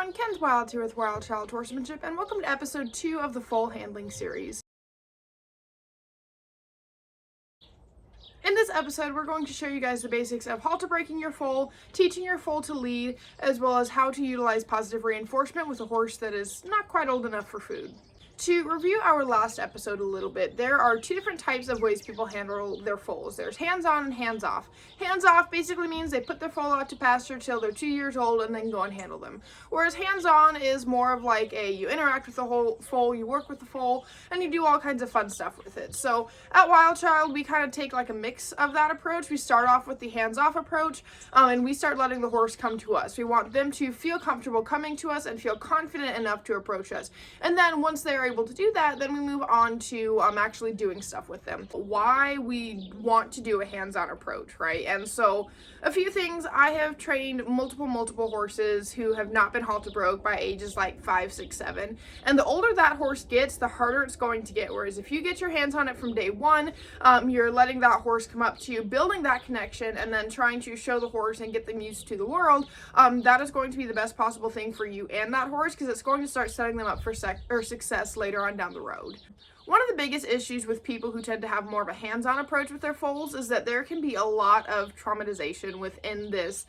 everyone, Ken's Wild here with Wild Child Horsemanship, and welcome to episode 2 of the foal handling series. In this episode, we're going to show you guys the basics of halter breaking your foal, teaching your foal to lead, as well as how to utilize positive reinforcement with a horse that is not quite old enough for food. To review our last episode a little bit, there are two different types of ways people handle their foals. There's hands-on and hands-off. Hands-off basically means they put their foal out to pasture till they're 2 years old and then go and handle them. Whereas hands-on is more of like you interact with the whole foal, you work with the foal, and you do all kinds of fun stuff with it. So at Wild Child, we kind of take like a mix of that approach. We start off with the hands-off approach, and we start letting the horse come to us. We want them to feel comfortable coming to us and feel confident enough to approach us. And then once they are able to do that, then we move on to actually doing stuff with them. Why we want to do a hands-on approach, right? And so a few things. I have trained multiple horses who have not been halter broke by ages like 5, 6, 7, and the older that horse gets, the harder it's going to get. Whereas if you get your hands on it from day one, you're letting that horse come up to you, building that connection, and then trying to show the horse and get them used to the world. That is going to be the best possible thing for you and that horse, because it's going to start setting them up for success later on down the road. One of the biggest issues with people who tend to have more of a hands-on approach with their foals is that there can be a lot of traumatization within this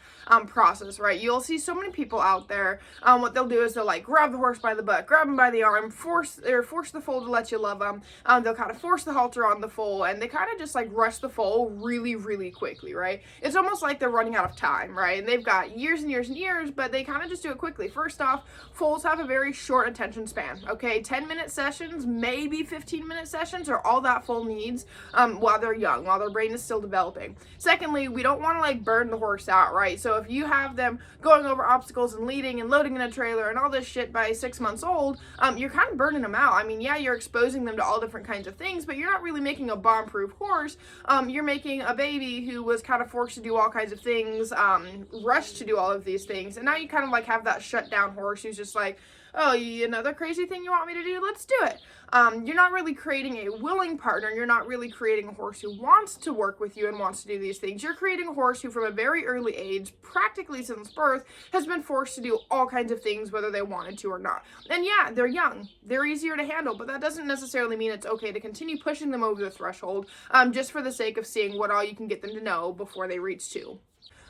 process, right? You'll see so many people out there, what they'll do is they'll like grab the horse by the butt, grab him by the arm, force the foal to let you love them. They'll kind of force the halter on the foal, and they kind of just like rush the foal really quickly, right? It's almost like they're running out of time, right? And they've got years and years, but they kind of just do it quickly. First off, foals have a very short attention span, okay? 10-minute sessions, maybe 15-minute sessions are all that foal needs while they're young, while their brain is still developing. Secondly, we don't want to like burn the horse out, right? So if you have them going over obstacles and leading and loading in a trailer and all this shit by 6 months old, you're kind of burning them out. I mean, yeah, you're exposing them to all different kinds of things, but you're not really making a bomb-proof horse. You're making a baby who was kind of forced to do all kinds of things, rushed to do all of these things, and now you kind of like have that shut down horse who's just like, oh, another crazy thing you want me to do? Let's do it. You're not really creating a willing partner. You're not really creating a horse who wants to work with you and wants to do these things. You're creating a horse who from a very early age, practically since birth, has been forced to do all kinds of things whether they wanted to or not. And yeah, they're young. They're easier to handle, but that doesn't necessarily mean it's okay to continue pushing them over the threshold just for the sake of seeing what all you can get them to know before they reach 2.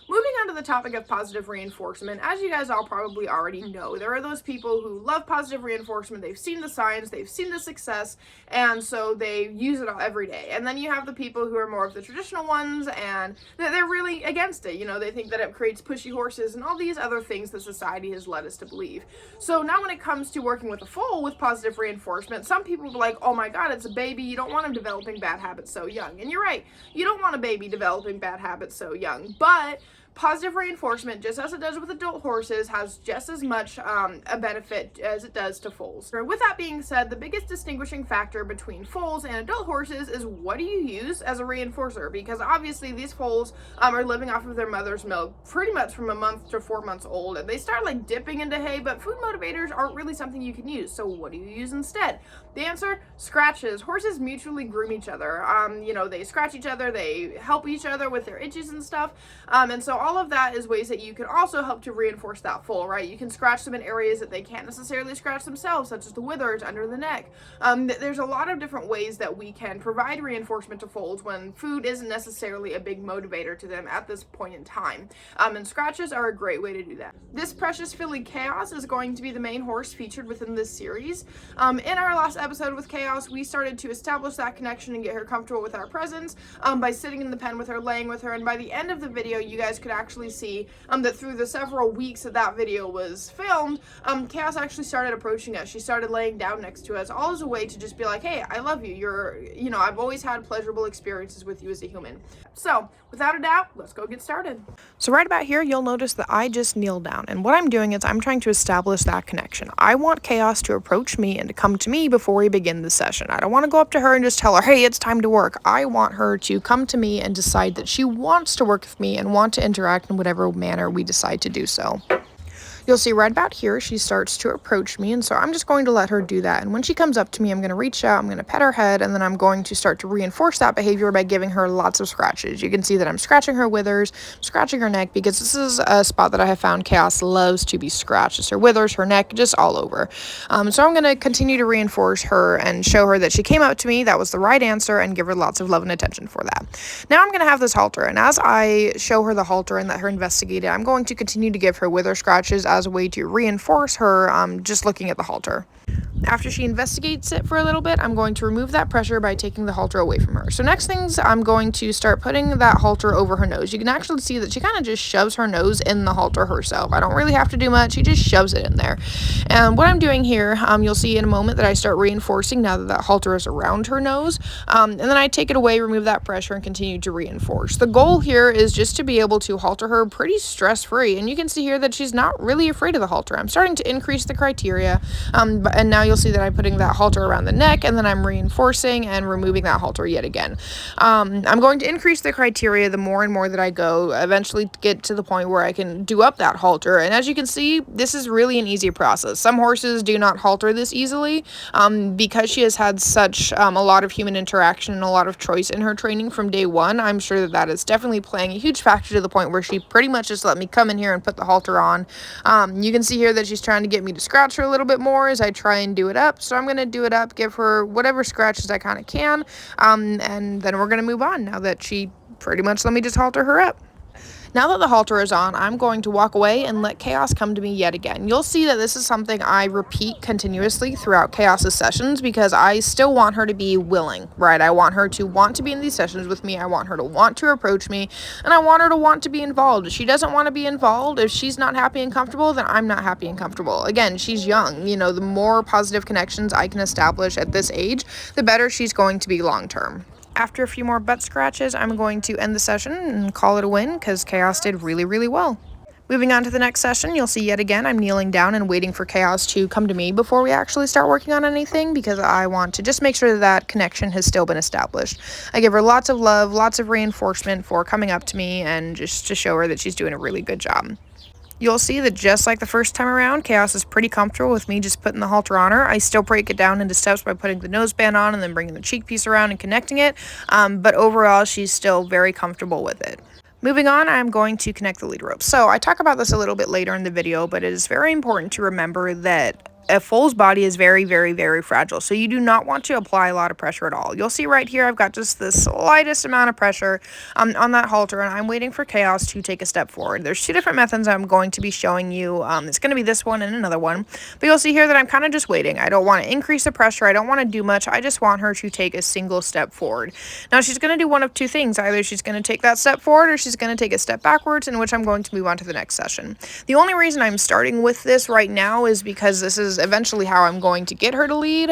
Moving on to the topic of positive reinforcement, as you guys all probably already know, there are those people who love positive reinforcement. They've seen the science, they've seen the success, and so they use it all every day. And then you have the people who are more of the traditional ones, and they're really against it. You know, they think that it creates pushy horses and all these other things that society has led us to believe. So now when it comes to working with a foal with positive reinforcement, some people are like, oh my god, it's a baby, you don't want them developing bad habits so young. And you're right, you don't want a baby developing bad habits so young, but positive reinforcement, just as it does with adult horses, has just as much a benefit as it does to foals. With that being said, the biggest distinguishing factor between foals and adult horses is what do you use as a reinforcer, because obviously these foals are living off of their mother's milk pretty much from a month to 4 months old, and they start like dipping into hay, but food motivators aren't really something you can use. So what do you use instead? The answer, scratches. Horses mutually groom each other. You know, they scratch each other, they help each other with their itches and stuff, and so all of that is ways that you can also help to reinforce that foal, right? You can scratch them in areas that they can't necessarily scratch themselves, such as the withers, under the neck. There's a lot of different ways that we can provide reinforcement to foals when food isn't necessarily a big motivator to them at this point in time. And scratches are a great way to do that. This precious filly Chaos is going to be the main horse featured within this series. In our last episode with Chaos, we started to establish that connection and get her comfortable with our presence by sitting in the pen with her, laying with her, and by the end of the video, you guys could actually see that through the several weeks that video was filmed, Chaos actually started approaching us. She started laying down next to us, all as a way to just be like, hey, I love you. I've always had pleasurable experiences with you as a human. So, without a doubt, let's go get started. So right about here, you'll notice that I just kneeled down, and what I'm doing is I'm trying to establish that connection. I want Chaos to approach me and to come to me before we begin the session. I don't want to go up to her and just tell her, hey, it's time to work. I want her to come to me and decide that she wants to work with me and want to interact in whatever manner we decide to do so. You'll see right about here, she starts to approach me, and so I'm just going to let her do that. And when she comes up to me, I'm going to reach out, I'm going to pet her head, and then I'm going to start to reinforce that behavior by giving her lots of scratches. You can see that I'm scratching her withers, scratching her neck, because this is a spot that I have found Chaos loves to be scratched. It's her withers, her neck, just all over. So I'm going to continue to reinforce her and show her that she came up to me, that was the right answer, and give her lots of love and attention for that. Now I'm going to have this halter, and as I show her the halter and let her investigate it, I'm going to continue to give her wither scratches as a way to reinforce her just looking at the halter. After she investigates it for a little bit, I'm going to remove that pressure by taking the halter away from her. So next things, I'm going to start putting that halter over her nose. You can actually see that she kind of just shoves her nose in the halter herself. I don't really have to do much. She just shoves it in there. And what I'm doing here, you'll see in a moment that I start reinforcing now that that halter is around her nose. And then I take it away, remove that pressure, and continue to reinforce. The goal here is just to be able to halter her pretty stress-free. And you can see here that she's not really afraid of the halter. I'm starting to increase the criteria. And now you'll see that I'm putting that halter around the neck, and then I'm reinforcing and removing that halter yet again. I'm going to increase the criteria the more and more that I go, eventually get to the point where I can do up that halter. And as you can see, this is really an easy process. Some horses do not halter this easily because she has had such a lot of human interaction and a lot of choice in her training from day one. I'm sure that that is definitely playing a huge factor to the point where she pretty much just let me come in here and put the halter on. You can see here that she's trying to get me to scratch her a little bit more as I try and do it up. So I'm going to do it up, give her whatever scratches I kind of can, and then we're going to move on now that she pretty much let me just halter her up. Now that the halter is on, I'm going to walk away and let Chaos come to me yet again. You'll see that this is something I repeat continuously throughout Chaos's sessions because I still want her to be willing, right? I want her to want to be in these sessions with me. I want her to want to approach me, and I want her to want to be involved. If she doesn't want to be involved, if she's not happy and comfortable, then I'm not happy and comfortable. Again, she's young. You know, the more positive connections I can establish at this age, the better she's going to be long term. After a few more butt scratches, I'm going to end the session and call it a win because Chaos did really, really well. Moving on to the next session, you'll see yet again I'm kneeling down and waiting for Chaos to come to me before we actually start working on anything because I want to just make sure that that connection has still been established. I give her lots of love, lots of reinforcement for coming up to me and just to show her that she's doing a really good job. You'll see that just like the first time around, Chaos is pretty comfortable with me just putting the halter on her. I still break it down into steps by putting the noseband on and then bringing the cheek piece around and connecting it, but overall she's still very comfortable with it. Moving on, I'm going to connect the lead rope. So I talk about this a little bit later in the video, but it is very important to remember that a foal's body is very, very, very fragile, so you do not want to apply a lot of pressure at all. You'll see right here I've got just the slightest amount of pressure on that halter, and I'm waiting for Chaos to take a step forward. There's two different methods I'm going to be showing you. It's going to be this one and another one, but you'll see here that I'm kind of just waiting. I don't want to increase the pressure. I don't want to do much. I just want her to take a single step forward. Now she's going to do one of two things. Either she's going to take that step forward or she's going to take a step backwards, in which I'm going to move on to the next session. The only reason I'm starting with this right now is because this is eventually how I'm going to get her to lead.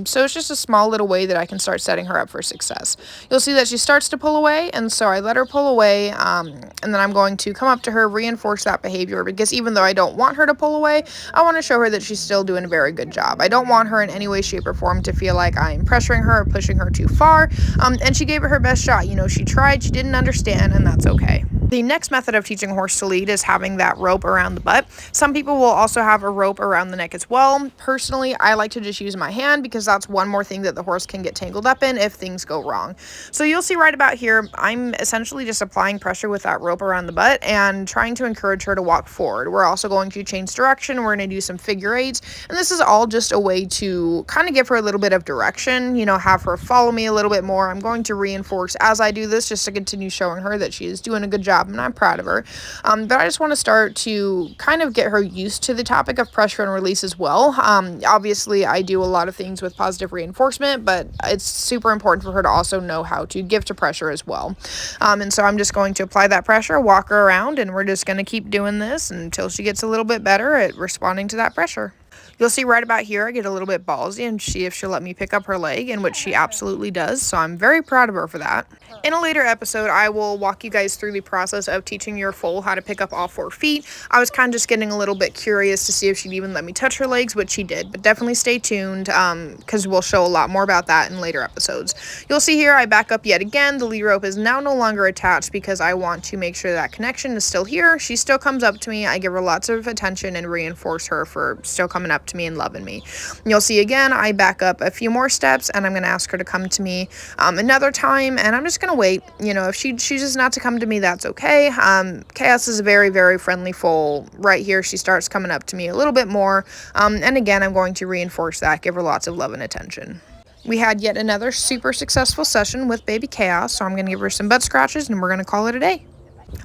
So it's just a small little way that I can start setting her up for success. You'll see that she starts to pull away, and so I let her pull away, and then I'm going to come up to her, reinforce that behavior, because even though I don't want her to pull away, I want to show her that she's still doing a very good job. I don't want her in any way, shape, or form to feel like I'm pressuring her or pushing her too far, and she gave it her best shot. You know, she tried, she didn't understand, and that's okay. The next method of teaching a horse to lead is having that rope around the butt. Some people will also have a rope around the neck as well. Personally, I like to just use my hand because that's one more thing that the horse can get tangled up in if things go wrong. So you'll see right about here, I'm essentially just applying pressure with that rope around the butt and trying to encourage her to walk forward. We're also going to change direction. We're going to do some figure eights, and this is all just a way to kind of give her a little bit of direction, you know, have her follow me a little bit more. I'm going to reinforce as I do this just to continue showing her that she is doing a good job, and I'm proud of her. But I just want to start to kind of get her used to the topic of pressure and release as well. Obviously, I do a lot of things with positive reinforcement, but it's super important for her to also know how to give to pressure as well. And so I'm just going to apply that pressure, walk her around, and we're just going to keep doing this until she gets a little bit better at responding to that pressure. You'll see right about here I get a little bit ballsy and see if she'll let me pick up her leg, and which she absolutely does, so I'm very proud of her for that. In a later episode, I will walk you guys through the process of teaching your foal how to pick up all 4 feet. I was kind of just getting a little bit curious to see if she'd even let me touch her legs, which she did, but definitely stay tuned because we'll show a lot more about that in later episodes. You'll see here I back up yet again. The lead rope is now no longer attached because I want to make sure that connection is still here. She still comes up to me. I give her lots of attention and reinforce her for still coming up to me and loving me. You'll see again, I back up a few more steps and I'm going to ask her to come to me another time, and I'm just going to wait. If she chooses not to come to me, that's okay. Chaos is a very, very friendly foal. Right here, she starts coming up to me a little bit more, and again, I'm going to reinforce that, give her lots of love and attention. We had yet another super successful session with baby Chaos, so I'm going to give her some butt scratches and we're going to call it a day.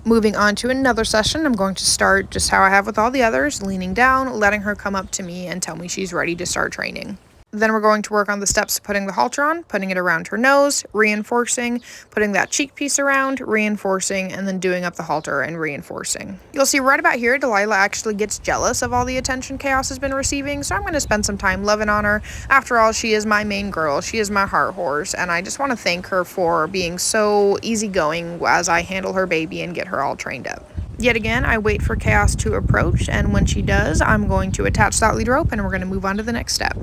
Moving on to another session, I'm going to start just how I have with all the others, leaning down, letting her come up to me and tell me she's ready to start training. Then we're going to work on the steps of putting the halter on, putting it around her nose, reinforcing, putting that cheek piece around, reinforcing, and then doing up the halter and reinforcing. You'll see right about here, Delilah actually gets jealous of all the attention Chaos has been receiving, so I'm going to spend some time loving on her. After all, she is my main girl, she is my heart horse, and I just want to thank her for being so easygoing as I handle her baby and get her all trained up. Yet again, I wait for Chaos to approach, and when she does, I'm going to attach that lead rope and we're going to move on to the next step.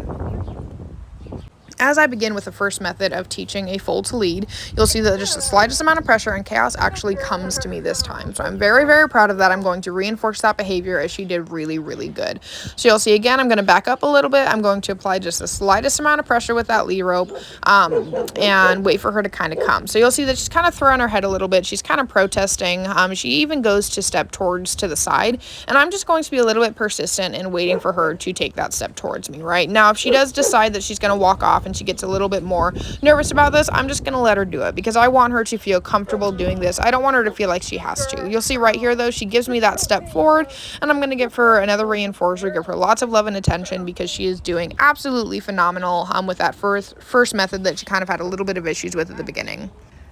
As I begin with the first method of teaching a foal to lead, you'll see that just the slightest amount of pressure and Chaos actually comes to me this time. So I'm very, very proud of that. I'm going to reinforce that behavior as she did really, really good. So you'll see again, I'm going to back up a little bit. I'm going to apply just the slightest amount of pressure with that lead rope and wait for her to kind of come. So you'll see that she's kind of throwing her head a little bit. She's kind of protesting. She even goes to step towards to the side. And I'm just going to be a little bit persistent and waiting for her to take that step towards me, right? Now, if she does decide that she's going to walk off and she gets a little bit more nervous about this, I'm just going to let her do it because I want her to feel comfortable doing this. I don't want her to feel like she has to. You'll see right here, though, she gives me that step forward, and I'm going to give her another reinforcer, give her lots of love and attention because she is doing absolutely phenomenal with that first method that she kind of had a little bit of issues with at the beginning.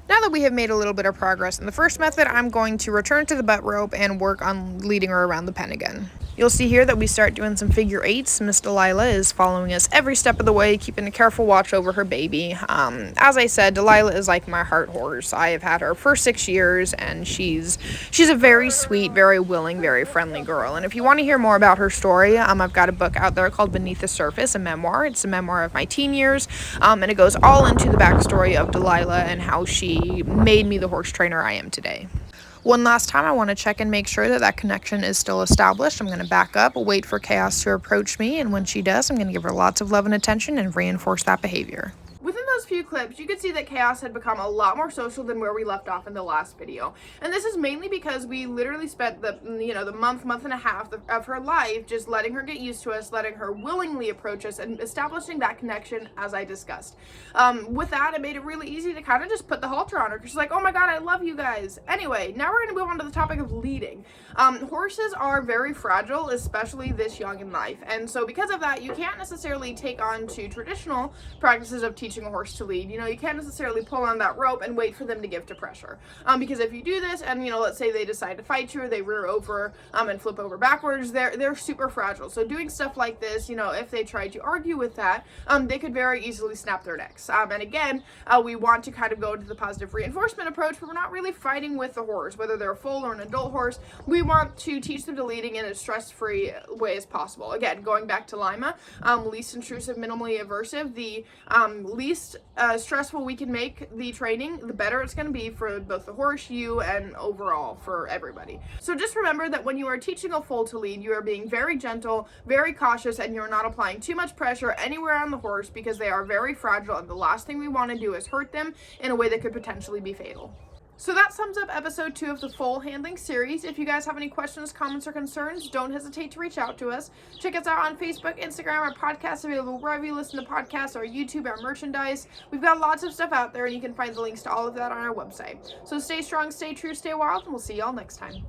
Now that we have made a little bit of progress in the first method, I'm going to return to the butt rope and work on leading her around the pen again. You'll see here that we start doing some figure eights. Miss Delilah is following us every step of the way, keeping a careful watch over her baby. As I said, Delilah is like my heart horse. I have had her for 6 years, and she's a very sweet, very willing, very friendly girl. And if you want to hear more about her story, I've got a book out there called Beneath the Surface, a memoir. It's a memoir of my teen years, and it goes all into the backstory of Delilah and how she made me the horse trainer I am today. One last time, I want to check and make sure that that connection is still established. I'm going to back up, wait for Chaos to approach me, and when she does, I'm going to give her lots of love and attention and reinforce that behavior. Within those few clips, you could see that Chaos had become a lot more social than where we left off in the last video. And this is mainly because we literally spent the month and a half of her life just letting her get used to us, letting her willingly approach us, and establishing that connection as I discussed. With that, it made it really easy to kind of just put the halter on her because she's like, oh my god, I love you guys. Anyway, now we're going to move on to the topic of leading. Horses are very fragile, especially this young in life. And so because of that, you can't necessarily take on to traditional practices of teaching a horse to lead. You can't necessarily pull on that rope and wait for them to give to pressure. Because if you do this and, let's say they decide to fight you or they rear over and flip over backwards, they're super fragile. So doing stuff like this, if they try to argue with that, they could very easily snap their necks. And again, we want to kind of go to the positive reinforcement approach, but we're not really fighting with the horse, whether they're a foal or an adult horse. We want to teach them to leading in a stress-free way as possible. Again, going back to Lima, least intrusive, minimally aversive, the least stressful we can make the training, the better it's going to be for both the horse, you, and overall for everybody. So just remember that when you are teaching a foal to lead, you are being very gentle, very cautious, and you're not applying too much pressure anywhere on the horse because they are very fragile, and the last thing we want to do is hurt them in a way that could potentially be fatal. So that sums up episode 2 of the foal handling series. If you guys have any questions, comments, or concerns, don't hesitate to reach out to us. Check us out on Facebook, Instagram, our podcast available wherever you listen to podcasts, our YouTube, our merchandise. We've got lots of stuff out there, and you can find the links to all of that on our website. So stay strong, stay true, stay wild, and we'll see y'all next time.